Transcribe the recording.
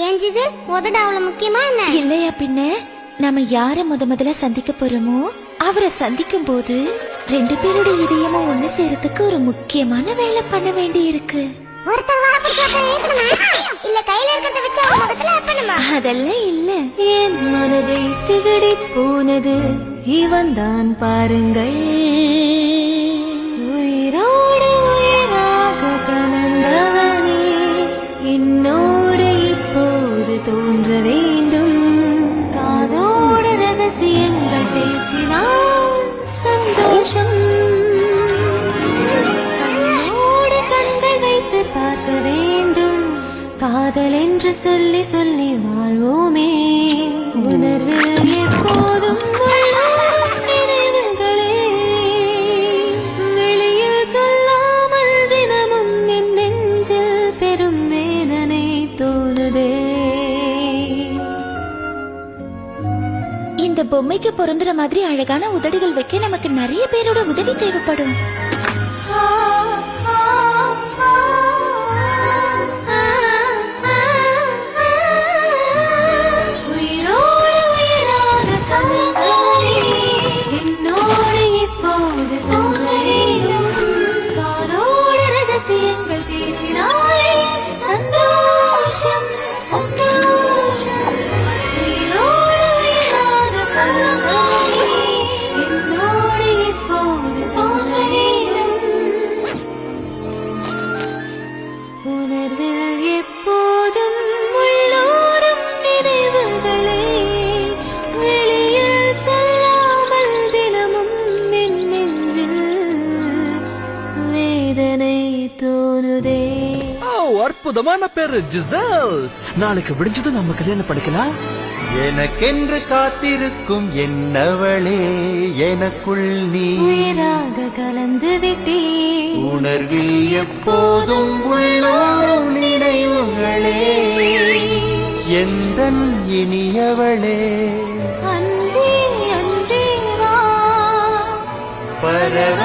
ஏஞ்சிது உதடு அவ்வளவு முக்கியமா என்ன? இல்லையா பின்ன, நாம யார முதல்ல சந்திக்க போறோமோ அவரை சந்திக்கும் போது 2 பேரோட இதயமும் ஒண்ணு சேரத்துக்கு ஒரு முக்கியமான வேலை பண்ண வேண்டி இருக்கு. இல்ல கையில இருக்கிறத வச்சு அவங்க முகத்துல அப்பணுமா? அதெல்லாம் இல்ல. என் மனதை திகடி போனது இவன் தான் பாருங்கள். உயிரோடு உயிராக கலந்தவனே என்னோடு இப்போது தோன்ற வேண்டும். காதோடு ரகசியங்கள் பேசினால் சந்தோஷம். கண்ணோடு கண்கள் வைத்து பார்க்க வேண்டும். காதல் என்று சொல்லி சொல்லி வாழ்வோமே. உணர்வில் எப்போதும் நினைவுகளே வெளியில் சொல்லாமல் தினமும் என் நெஞ்சில் பெரும் வேதனை தோணுதே. இந்த பொம்மைக்கு பொருந்துற மாதிரி அழகான உதடுகள் வைக்க நமக்கு நிறைய பேரோட உதவி தேவைப்படும். என்னோடு இப்போது காதோடு ரகசியங்கள் பேசினாலே சந்தோஷம் சந்தோஷம். உயிரோடு உயிராக கலந்தாலே என்னோடு இப்போது தோன்ற வேண்டும். உணர்வில் எப்போதும் உள்ளோரும் நினைவுகளே வெளியில் சொல்லாமல் தினமும் என் நெஞ்சில் வேதனை தோணுதே. அற்புதமான பேரு ஜிசல். நாளைக்கு விடிஞ்சது நம்ம கல்யாணம் பண்ணிக்கலாம். எனக்கென்று காத்திருக்கும் என்னவளே எனக்குள் நீ உயிராக கலந்து விட்டே. உணர்வில் எப்போதும் உள்ளோரும் நினைவுகளே எந்தன் இனியவளே அன்பே அன்பே வா பரவ